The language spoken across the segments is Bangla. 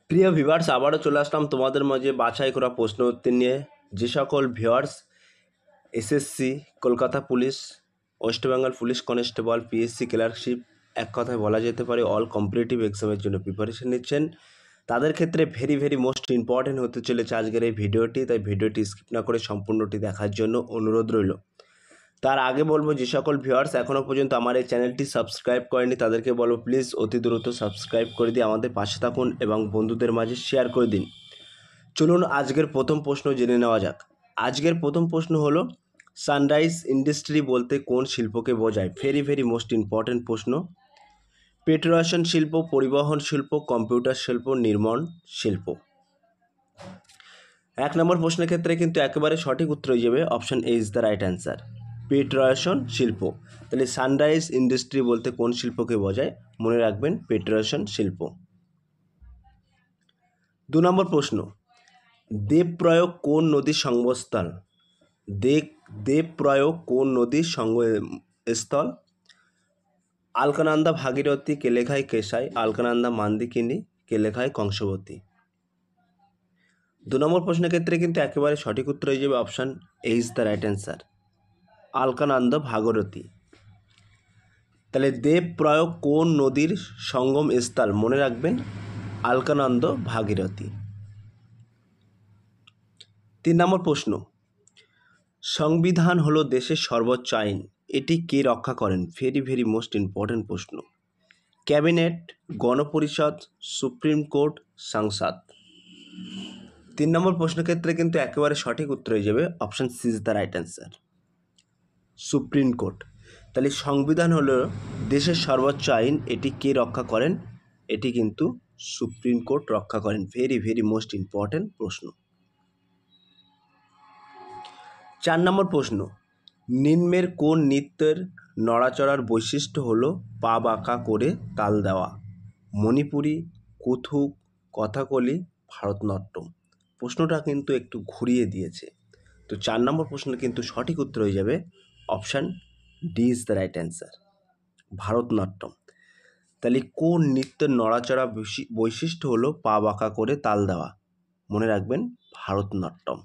প্রিয় ভিউয়ার্স, আবারও চলে আসলাম তোমাদের মাঝে বাছাই করা প্রশ্ন উত্তর নিয়ে। যে সকল viewers SSC, Kolkata police, West Bengal police constable, PSC clerkship, এক কথায় বলা যেতে পারে অল কম্পিটিটিভ এক্সামের জন্য প্রিপারেশন নিচ্ছেন, তাদের ক্ষেত্রে ভেরি মোস্ট ইম্পর্টেন্ট হতে চলেছে আজকের এই ভিডিওটি। তাই ভিডিওটি স্কিপ না করে সম্পূর্ণটি দেখার জন্য অনুরোধ রইল। তার আগে বলবো, যে সকল ভিউয়ার্স এখনও পর্যন্ত আমার এই চ্যানেলটি সাবস্ক্রাইব করেনি তাদেরকে বলবো প্লিজ অতি দ্রুত সাবস্ক্রাইব করে দিয়ে আমাদের পাশে থাকুন এবং বন্ধুদের মাঝে শেয়ার করে দিন। চলুন আজকের প্রথম প্রশ্ন জেনে নেওয়া যাক। আজকের প্রথম প্রশ্ন হলো, সানরাইজ ইন্ডাস্ট্রি বলতে কোন শিল্পকে বোঝায়? ভেরি মোস্ট ইম্পর্টেন্ট প্রশ্ন। পেট্রোলিয়াম শিল্প, পরিবহন শিল্প, কম্পিউটার শিল্প, নির্মাণ শিল্প। এক নম্বর প্রশ্নের ক্ষেত্রে কিন্তু একেবারে সঠিক উত্তর হয়ে যাবে option A is the right answer, petroleum শিল্প। তাহলে সানরাইজ ইন্ডাস্ট্রি বলতে কোন শিল্পকে বোঝায়? মনে রাখবেন পেট্রোলিয়াম শিল্প। 2 নম্বর প্রশ্ন, দেবপ্রয়াগ কোন নদীর সঙ্গমস্থল? দেবপ্রয়াগ কোন নদীর সঙ্গমস্থল? আলকানন্দা ভাগীরথী, কেলেখাই কেশাই, আলকানন্দা মান্দিকিনি, কেলেখাই কংসবতী। 2 নম্বর প্রশ্নের ক্ষেত্রে কিন্তু একেবারে সঠিক উত্তর হয়ে যাবে option A is the right answer, Alaknanda Bhagirathi. তাহলে দেবপ্রয়াগ কোন নদীর সঙ্গম স্থল? মনে রাখবেন আলকানন্দা ভাগীরথী। 3 নম্বর প্রশ্ন, সংবিধান হলো দেশের সর্বোচ্চ আইন, এটি কে রক্ষা করেন? ভেরি মোস্ট ইম্পর্টেন্ট প্রশ্ন। ক্যাবিনেট, গণপরিষদ, সুপ্রিম কোর্ট, সংসদ। 3 নম্বর প্রশ্নের ক্ষেত্রে কিন্তু একেবারে সঠিক উত্তর হয়ে যাবে option C is the right answer, supreme court. তাহলে সংবিধান হলো দেশের সর্বোচ্চ আইন, এটি কে রক্ষা করেন? এটি কিন্তু সুপ্রিম কোর্ট রক্ষা করেন। ভেরি মোস্ট ইম্পর্টেন্ট প্রশ্ন। 4 নম্বর প্রশ্ন, নিম্নের কোন নৃত্যের নড়াচড়ার বৈশিষ্ট্য হলো পা বাঁকা করে তাল দেওয়া? মণিপুরি, কুথুক, কথাকলি, ভারতনাট্যম। প্রশ্নটা কিন্তু একটু ঘুরিয়ে দিয়েছে। তো 4 নম্বর প্রশ্নের কিন্তু সঠিক উত্তর হয়ে যাবে option D is the right answer, Bharatanatyam. তাহলে কোন নৃত্যের নড়াচড়া বৈশিষ্ট্য হলো পা বাঁকা করে তাল দেওয়া? মনে রাখবেন ভারতনাট্যম।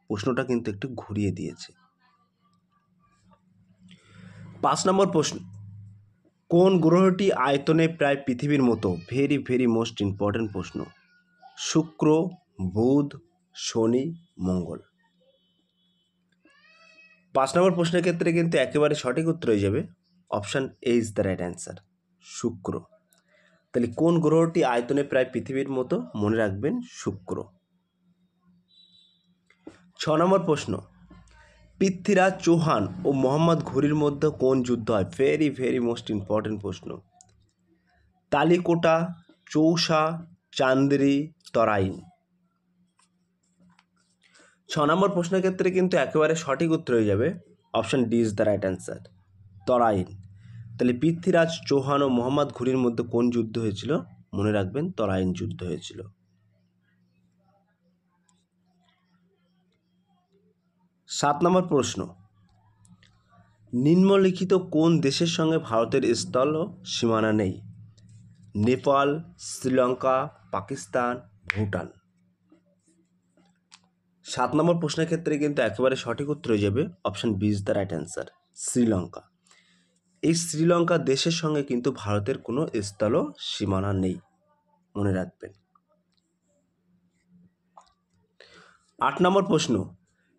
প্রশ্নটা কিন্তু একটু ঘুরিয়ে দিয়েছে। 5 নম্বর প্রশ্ন, কোন গ্রহটি আয়তনে প্রায় পৃথিবীর মতো? ভেরি মোস্ট ইম্পর্টেন্ট প্রশ্ন। শুক্র, বুধ, শনি, মঙ্গল। 5 নম্বর প্রশ্নের ক্ষেত্রে কিন্তু একেবারে সঠিক উত্তর হয়ে যাবে option A is the right answer, শুক্র। তাহলে কোন গ্রহটি আয়তনে প্রায় পৃথিবীর মতো? মনে রাখবেন শুক্র। 6 নম্বর প্রশ্ন, পৃথ্বীরাজ চৌহান ও মোহাম্মদ ঘুরির মধ্যে কোন যুদ্ধ হয়? ভেরি মোস্ট ইম্পর্টেন্ট প্রশ্ন। তালিকোটা, চৌসা, চান্দেরি, তরাইন। 6 নম্বর প্রশ্নের ক্ষেত্রে কিন্তু একেবারে সঠিক উত্তর হয়ে যাবে option D is the right answer, Tarain. তাহলে পৃথ্বীরাজ চৌহান ও মোহাম্মদ ঘুরির মধ্যে কোন যুদ্ধ হয়েছিল? মনে রাখবেন তরাইন যুদ্ধ হয়েছিল। 7 নম্বর প্রশ্ন, নিম্নলিখিত কোন দেশের সঙ্গে ভারতের স্থল সীমানা নেই? নেপাল, শ্রীলঙ্কা, পাকিস্তান, ভুটান। 7 নম্বর প্রশ্নের ক্ষেত্রে কিন্তু একেবারে সঠিক উত্তর হয়ে যাবে option B is the right answer, Sri Lanka. এই শ্রীলঙ্কা দেশের সঙ্গে কিন্তু ভারতের কোনো স্থল সীমানা নেই, মনে রাখবেন। 8 নম্বর প্রশ্ন,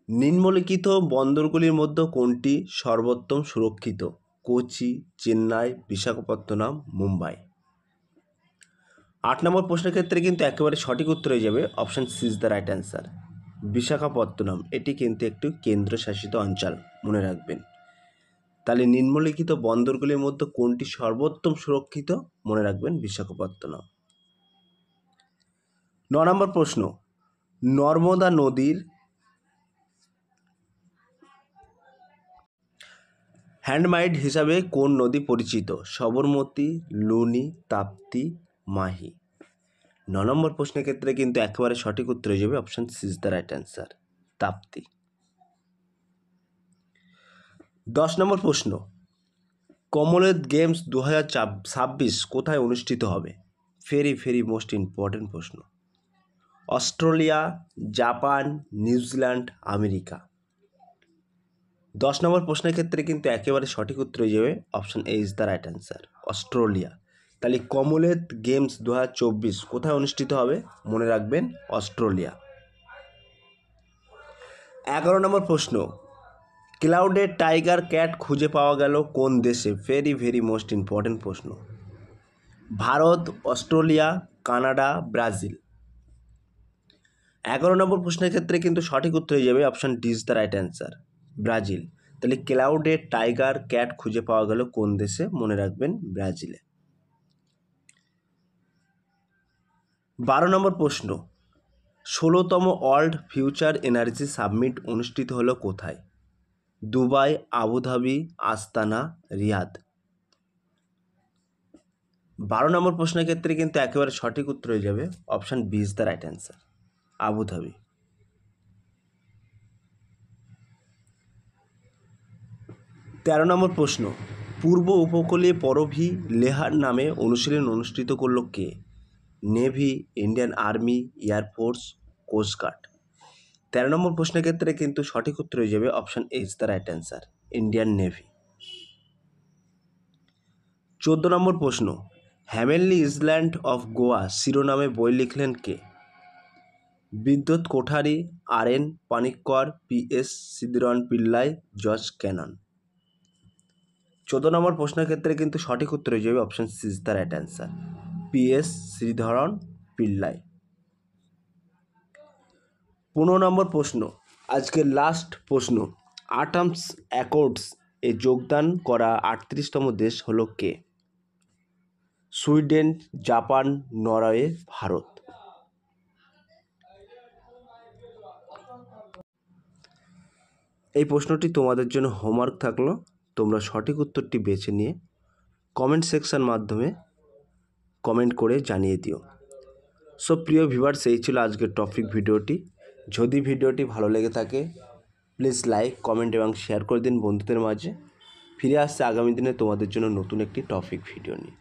নিম্নলিখিত বন্দরগুলির মধ্যে কোনটি সর্বোত্তম সুরক্ষিত? কোচি, চেন্নাই, বিশাখাপত্তনম, মুম্বাই। 8 নম্বর প্রশ্নের ক্ষেত্রে কিন্তু একেবারে সঠিক উত্তর হয়ে যাবে option C is the right answer, Visakhapatnam. এটি কিন্তু একটি কেন্দ্রশাসিত অঞ্চল, মনে রাখবেন। তাহলে নিম্নলিখিত বন্দরগুলির মধ্যে কোনটি সর্বোত্তম সুরক্ষিত? মনে রাখবেন বিশাখাপত্তনম। 9 নম্বর প্রশ্ন, নর্মদা নদীর হ্যান্ডমাইড হিসাবে কোন নদী পরিচিত? সবরমতী, লুনি, তাপ্তি, মাহি। 9 নম্বর প্রশ্নের ক্ষেত্রে কিন্তু একেবারে সঠিক উত্তর হয়ে যাবে option C is the right answer, Tapti. 10 নম্বর প্রশ্ন, কমনওয়েলথ গেমস 2026 কোথায় অনুষ্ঠিত হবে? ভেরি মোস্ট ইম্পর্টেন্ট প্রশ্ন। Australia, Japan, New Zealand, America. 10 নম্বর প্রশ্নের ক্ষেত্রে কিন্তু একেবারে সঠিক উত্তর হয়ে যাবে option A is the right answer, Australia. তাহলে কমনওয়েলথ গেমস 2024 কোথায় অনুষ্ঠিত হবে? মনে রাখবেন অস্ট্রেলিয়া। 11 নম্বর প্রশ্ন, ক্লাউডের টাইগার ক্যাট খুঁজে পাওয়া গেল কোন দেশে? ভেরি ভেরি মোস্ট ইম্পর্টেন্ট প্রশ্ন। Bharat, Australia, Canada, Brazil. 11 নম্বর প্রশ্নের ক্ষেত্রে কিন্তু সঠিক উত্তর হয়ে যাবে option D is the right answer, Brazil. তাহলে ক্লাউডের টাইগার ক্যাট খুঁজে পাওয়া গেল কোন দেশে? মনে রাখবেন ব্রাজিলে। 12 নম্বর প্রশ্ন, 16তম ওয়ার্ল্ড ফিউচার এনার্জি সাবমিট অনুষ্ঠিত হলো কোথায়? দুবাই, আবুধাবি, আস্তানা, রিয়াদ। 12 নম্বর প্রশ্নের ক্ষেত্রে কিন্তু একেবারে সঠিক উত্তর হয়ে যাবে option B is the right answer, Abu Dhabi. 13 নম্বর প্রশ্ন, পূর্ব উপকূলীয় পরভী লেহার নামে অনুশীলন অনুষ্ঠিত করলো কে? Navy, Indian army, air force, coast guard. 13 নম্বর প্রশ্নের ক্ষেত্রে কিন্তু সঠিক উত্তর হয়ে যাবে option A is the right answer, Indian navy. 14 নম্বর প্রশ্ন, হ্যাভেনলি ইসল্যান্ড অফ গোয়া শিরোনামে বই লিখলেন কে? Vidyut Kothari, R N. Panikkar, P S. Sreedharan Pillai, George Kennan. 14 নম্বর প্রশ্নের ক্ষেত্রে কিন্তু সঠিক উত্তর হয়ে যাবে option C is the right answer, P S. Sreedharan Pillai. 15 নম্বর প্রশ্ন, আজকের লাস্ট প্রশ্ন, আর্মস অ্যাকর্ডস এ যোগদান করা 38তম দেশ হলো কে? Sweden, Japan, Norway, Bharat. এই প্রশ্নটি তোমাদের জন্য হোমওয়ার্ক থাকলো, তোমরা সঠিক উত্তরটি বেছে নিয়ে কমেন্ট সেকশন মাধ্যমে কমেন্ট করে জানিয়ে দিও। সো প্রিয় ভিউয়ার্স, এই ছিল আজকের টপিক ভিডিওটি। যদি ভিডিওটি ভালো লেগে থাকে প্লিজ লাইক, কমেন্ট এবং শেয়ার করে দিন বন্ধুদের মাঝে। ফিরে আসছে আগামী দিনে তোমাদের জন্য নতুন একটি টপিক ভিডিও নিয়ে।